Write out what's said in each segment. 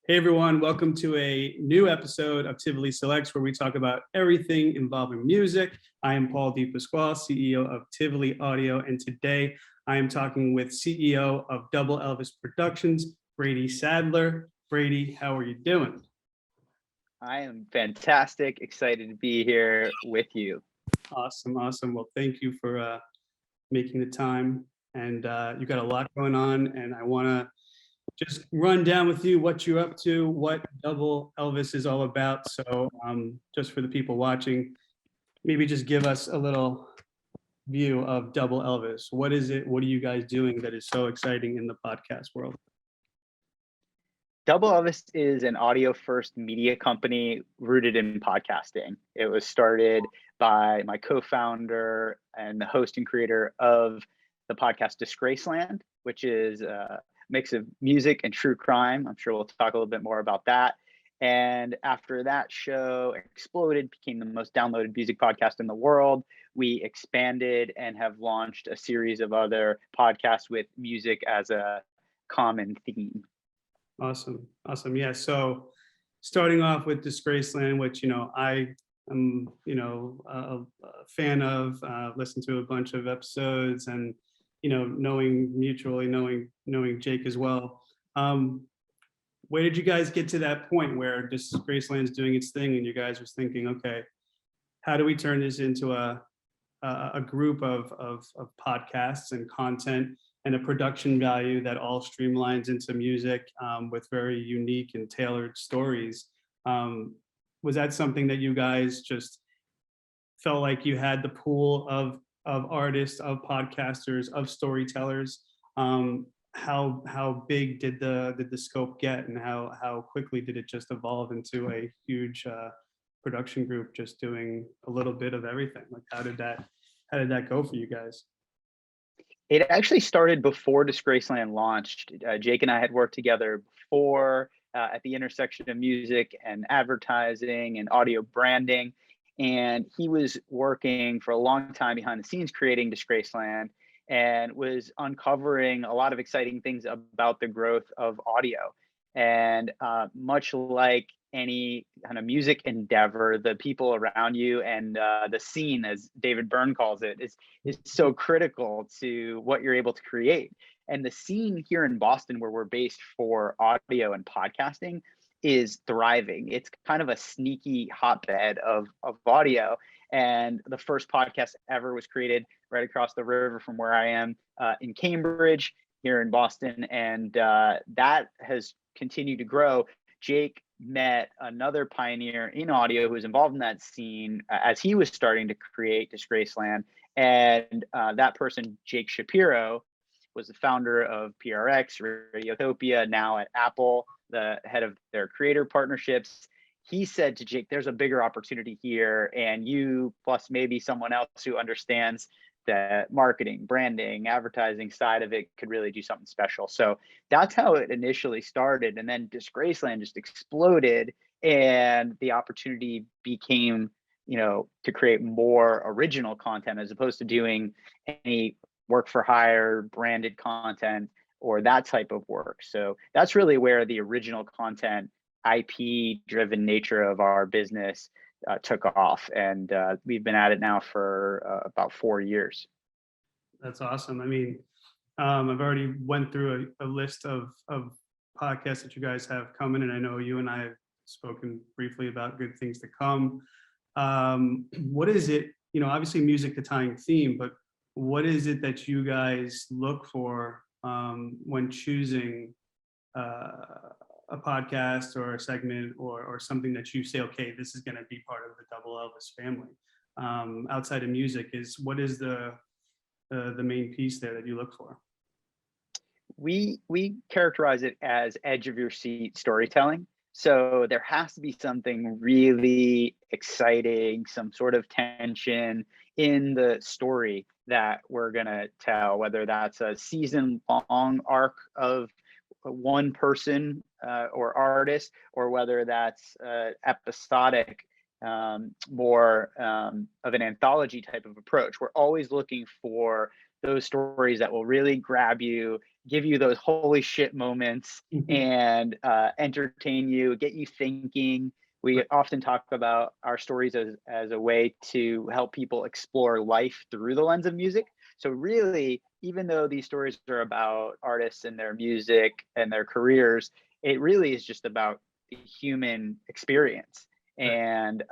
Hey everyone, welcome to a new episode of Tivoli Selects, where we talk about everything involving music. I am Paul DePasquale, CEO of Tivoli Audio, and today I am talking with CEO of Double Elvis Productions, Brady Sadler. Brady, how are you doing? I am fantastic, excited to be here with you. Awesome. Well, thank you for making the time. And you got a lot going on, and I want to just run down with you what you're up to, what Double Elvis is all about. So just for the people watching, maybe just give us a little view of Double Elvis. What is it? What are you guys doing that is so exciting in the podcast world? Double Elvis is an audio first media company rooted in podcasting. It was started by my co founder and the host and creator of the podcast Disgraceland, which is a mix of music and true crime. I'm sure we'll talk a little bit more about that. And after that show exploded, became the most downloaded music podcast in the world, we expanded and have launched a series of other podcasts with music as a common theme. Awesome. Yeah. So starting off with Disgraceland, which, I am, a fan of, listened to a bunch of episodes and, knowing mutually, knowing Jake as well. Where did you guys get to that point where Disgraceland's doing its thing and you guys was thinking, okay, how do we turn this into a group of podcasts and content and a production value that all streamlines into music with very unique and tailored stories? Was that something that you guys just felt like you had the pool of artists, of podcasters, of storytellers? How big did the scope get, and how quickly did it just evolve into a huge production group just doing a little bit of everything? Like how did that go for you guys? It actually started before Disgraceland launched. Jake and I had worked together before at the intersection of music and advertising and audio branding. And he was working for a long time behind the scenes creating Disgraceland and was uncovering a lot of exciting things about the growth of audio. And much like any kind of music endeavor, the people around you and the scene, as David Byrne calls it, is so critical to what you're able to create. And the scene here in Boston, where we're based for audio and podcasting, is thriving. It's kind of a sneaky hotbed of audio. And the first podcast ever was created right across the river from where I am in Cambridge, here in Boston. And that has continued to grow. Jake met another pioneer in audio who was involved in that scene as he was starting to create Disgraceland. And that person, Jake Shapiro, was the founder of PRX, Radiotopia, now at Apple, the head of their creator partnerships. He said to Jake, there's a bigger opportunity here, and you plus maybe someone else who understands the marketing, branding, advertising side of it could really do something special. So that's how it initially started. And then Disgraceland just exploded, and the opportunity became, to create more original content as opposed to doing any work for hire, branded content, or that type of work. So that's really where the original content, IP driven nature of our business took off. And we've been at it now for about 4 years. That's awesome. I mean, I've already went through a list of podcasts that you guys have coming, and I know you and I have spoken briefly about good things to come. What is it, obviously music the tying theme, but what is it that you guys look for when choosing a podcast or a segment or something that you say, okay, this is going to be part of the Double Elvis family? Outside of music, what is the main piece there that you look for? We characterize it as edge of your seat storytelling. So there has to be something really exciting, some sort of tension in the story that we're going to tell, whether that's a season long arc of one person or artist, or whether that's episodic, more of an anthology type of approach. We're always looking for those stories that will really grab you give you those holy shit moments Mhm. and entertain you, get you thinking. We Right. often talk about our stories as a way to help people explore life through the lens of music. So really, even though these stories are about artists and their music and their careers, it really is just about the human experience. Right. And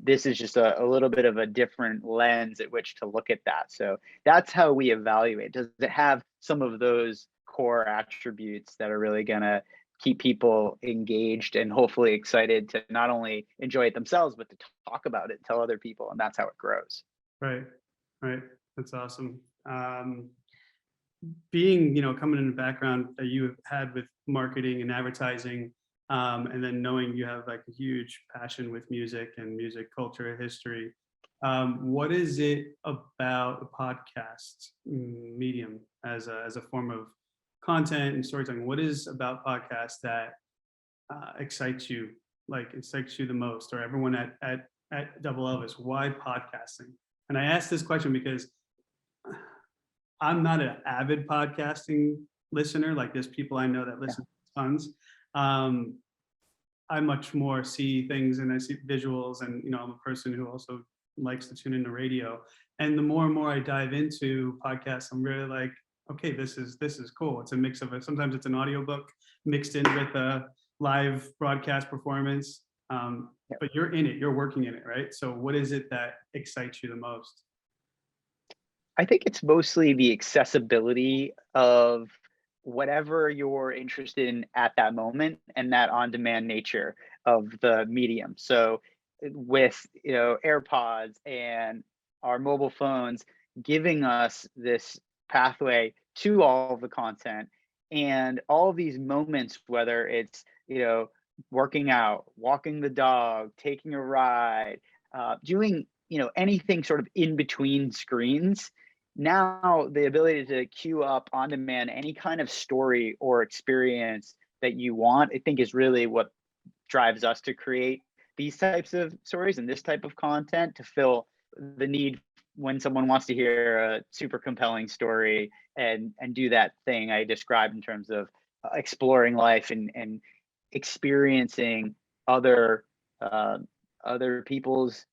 this is just a little bit of a different lens at which to look at that. So that's how we evaluate. Does it have some of those core attributes that are really going to keep people engaged and hopefully excited to not only enjoy it themselves, but to talk about it, tell other people, and that's how it grows. Right. Right. That's awesome. Being, coming in the background that you have had with marketing and advertising, and then knowing you have like a huge passion with music and music culture history, what is it about the podcast medium as a form of content and storytelling? What is about podcasts that excites you, like excites you the most, or everyone at Double Elvis? Why podcasting? And I ask this question because I'm not an avid podcasting listener. Like there's people I know that Yeah. listen tons. Um, I much more see things and I see visuals, and I'm a person who also likes to tune into radio. And the more I dive into podcasts, I'm really like, okay, this is cool. It's a mix of it. Sometimes it's an audiobook mixed in with a live broadcast performance. But you're in it, you're working in it, right? So what is it that excites you the most? I think it's mostly the accessibility of whatever you're interested in at that moment and that on-demand nature of the medium. So with, AirPods and our mobile phones giving us this pathway to all of the content and all of these moments, whether it's, working out, walking the dog, taking a ride, doing, anything sort of in between screens. Now the ability to queue up on demand any kind of story or experience that you want, I think is really what drives us to create these types of stories and this type of content to fill the need when someone wants to hear a super compelling story and do that thing I described in terms of exploring life and experiencing other uh, other people's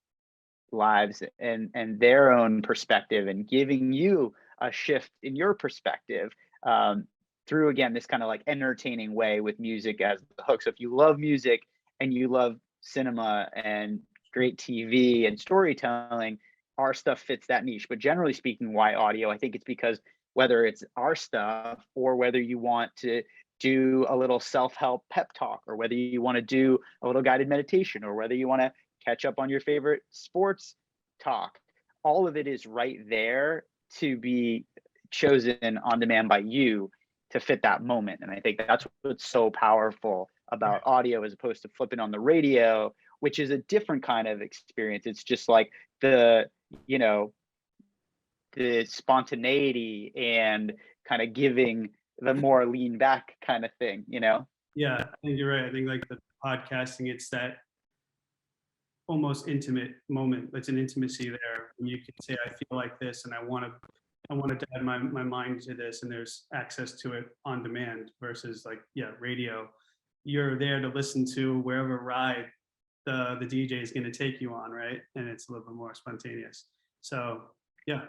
lives and their own perspective and giving you a shift in your perspective through again this kind of like entertaining way with music as the hook. So if you love music and you love cinema and great TV and storytelling, our stuff fits that niche. But generally speaking, why audio? I think it's because whether it's our stuff or whether you want to do a little self-help pep talk or whether you want to do a little guided meditation or whether you want to catch up on your favorite sports talk. All of it is right there to be chosen on demand by you to fit that moment. And I think that's what's so powerful about audio as opposed to flipping on the radio, which is a different kind of experience. It's just like the, you know, the spontaneity and kind of giving the more lean back kind of thing. Yeah, I think you're right. I think like the podcasting, it's that almost intimate moment. It's an intimacy there when you can say, I feel like this and I want to add my mind to this, and there's access to it on demand versus like, yeah, radio. You're there to listen to wherever ride the DJ is going to take you on, right? And it's a little bit more spontaneous. So yeah,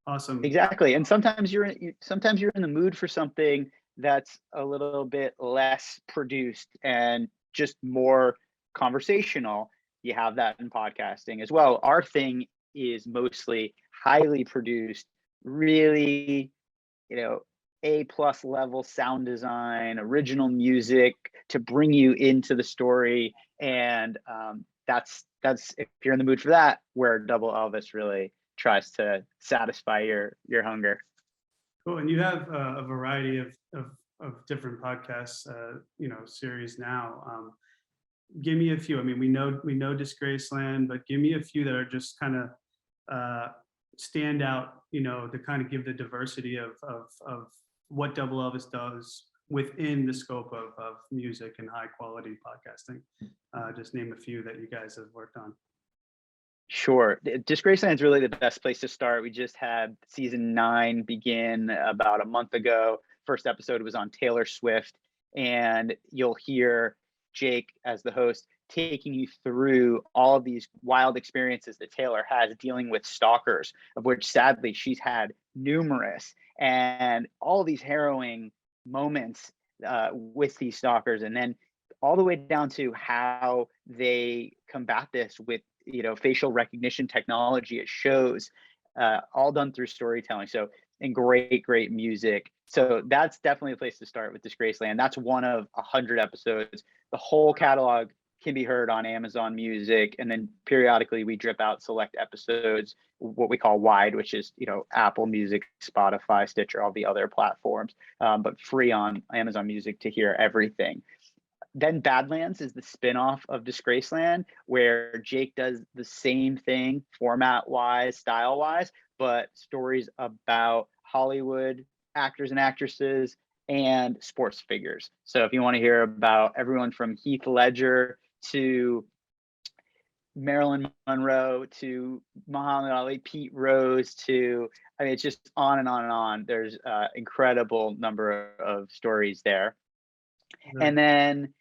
awesome. Exactly. And sometimes you're in the mood for something that's a little bit less produced and just more conversational. You have that in podcasting as well. Our thing is mostly highly produced, really, you know, A+ level sound design, original music to bring you into the story. And that's if you're in the mood for that, where Double Elvis really tries to satisfy your hunger. Cool. And you have a variety of different podcasts, series now. Give me a few. I mean, we know Disgraceland, but give me a few that are just kind of uh, stand out. To kind of give the diversity of what Double Elvis does within the scope of music and high quality podcasting. Just name a few that you guys have worked on. Sure. Disgraceland is really the best place to start. We just had season 9 begin about a month ago first episode was on Taylor Swift, and you'll hear Jake as the host taking you through all of these wild experiences that Taylor has dealing with stalkers, of which sadly she's had numerous, and all these harrowing moments with these stalkers, and then all the way down to how they combat this with facial recognition technology. It shows all done through storytelling. So, and great music. So that's definitely a place to start with Disgraceland. That's one of 100 episodes. The whole catalog can be heard on Amazon Music, and then periodically we drip out select episodes, what we call wide, which is Apple Music, Spotify, Stitcher, all the other platforms, but free on Amazon Music to hear everything. Then Badlands is the spinoff of Disgraceland, where Jake does the same thing format-wise, style-wise, but stories about Hollywood actors and actresses and sports figures. So if you want to hear about everyone from Heath Ledger to Marilyn Monroe to Muhammad Ali, Pete Rose to, I mean, it's just on and on and on. There's an incredible number of stories there. Yeah. And then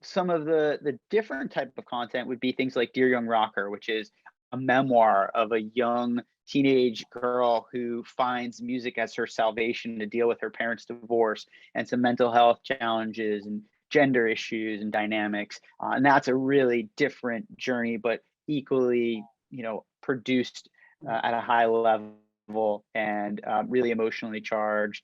some of the different type of content would be things like Dear Young Rocker, which is a memoir of a young teenage girl who finds music as her salvation to deal with her parents' divorce and some mental health challenges and gender issues and dynamics. And that's a really different journey, but equally, produced at a high level and really emotionally charged.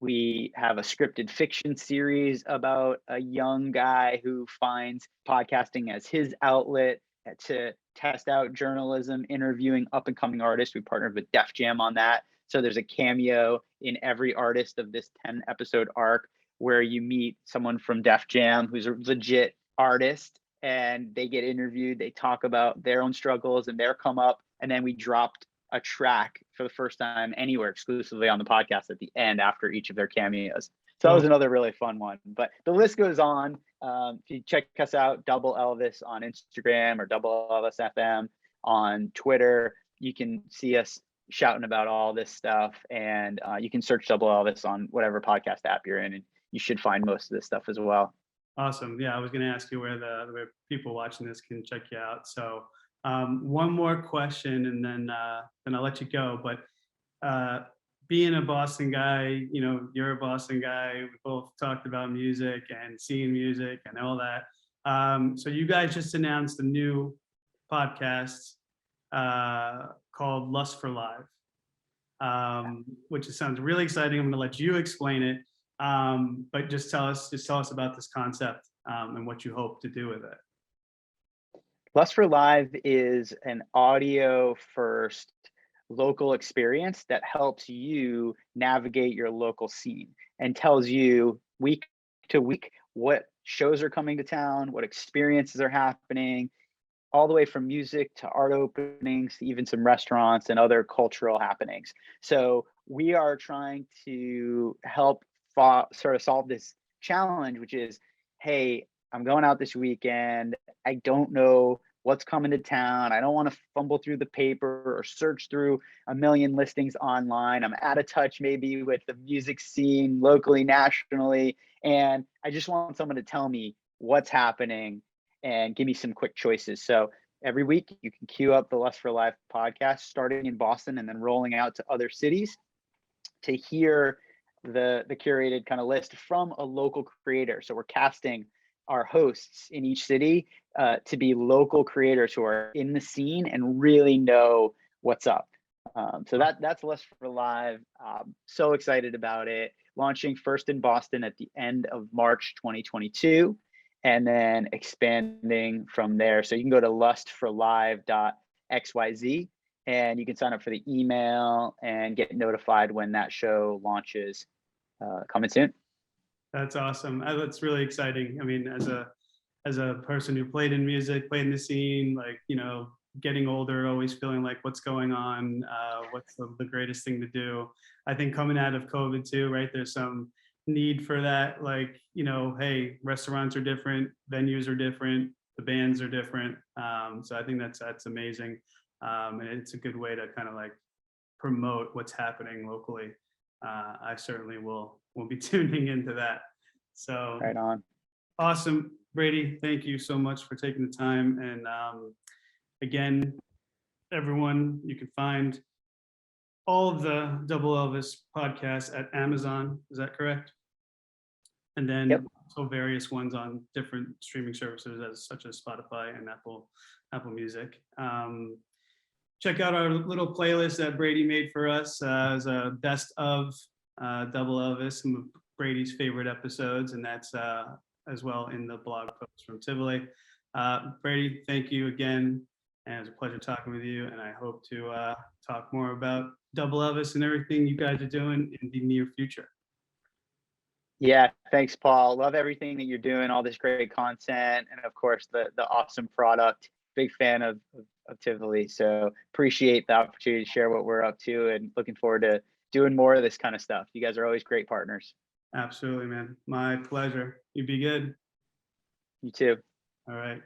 We have a scripted fiction series about a young guy who finds podcasting as his outlet to test out journalism, interviewing up and coming artists. We partnered with Def Jam on that. So there's a cameo in every artist of this 10 episode arc where you meet someone from Def Jam who's a legit artist, and they get interviewed. They talk about their own struggles and their come up. And then we dropped a track for the first time anywhere exclusively on the podcast at the end after each of their cameos. So that was another really fun one, but the list goes on. If you check us out, Double Elvis on Instagram or Double Elvis FM on Twitter, you can see us shouting about all this stuff, and you can search Double Elvis on whatever podcast app you're in, and you should find most of this stuff as well. Awesome. Yeah, I was going to ask you where people watching this can check you out. So one more question, and then I'll let you go. But being a Boston guy, you're a Boston guy. We both talked about music and seeing music and all that. So you guys just announced a new podcast called Lust for Live, which sounds really exciting. I'm going to let you explain it, but just tell us about this concept and what you hope to do with it. Lust for Live is an audio first local experience that helps you navigate your local scene and tells you week to week what shows are coming to town, what experiences are happening, all the way from music to art openings to even some restaurants and other cultural happenings. So we are trying to help sort of solve this challenge, which is, hey, I'm going out this weekend. I don't know what's coming to town. I don't want to fumble through the paper or search through a million listings online. I'm out of touch maybe with the music scene locally, nationally, and I just want someone to tell me what's happening and give me some quick choices. So every week you can queue up the Lust for Live podcast, starting in Boston and then rolling out to other cities to hear the curated kind of list from a local creator. So we're casting our hosts in each city to be local creators who are in the scene and really know what's up. So that's Lust for Live. So excited about it. Launching first in Boston at the end of March 2022, and then expanding from there. So you can go to lustforlive.xyz and you can sign up for the email and get notified when that show launches coming soon. That's awesome. That's really exciting. I mean, as a person who played in music, played in the scene, like, getting older, always feeling like what's going on, what's the greatest thing to do. I think coming out of COVID too, right? There's some need for that, like, hey, restaurants are different, venues are different, the bands are different. So I think that's amazing. And it's a good way to kind of like promote what's happening locally. I certainly will be tuning into that. So Right on. awesome, Brady. Thank you so much for taking the time. And again, everyone, you can find all of the Double Elvis podcasts at Amazon. Is that correct? And then Yep. also various ones on different streaming services such as Spotify and Apple Music. Check out our little playlist that Brady made for us as a best of Double Elvis, some of Brady's favorite episodes, and that's as well in the blog post from Tivoli. Brady, thank you again, and it was a pleasure talking with you, and I hope to talk more about Double Elvis and everything you guys are doing in the near future. Yeah, thanks, Paul. Love everything that you're doing, all this great content, and of course the awesome product. Big fan of Tivoli, so appreciate the opportunity to share what we're up to, and looking forward to doing more of this kind of stuff. You guys are always great partners. Absolutely, man. My pleasure. You be good. You too. All right.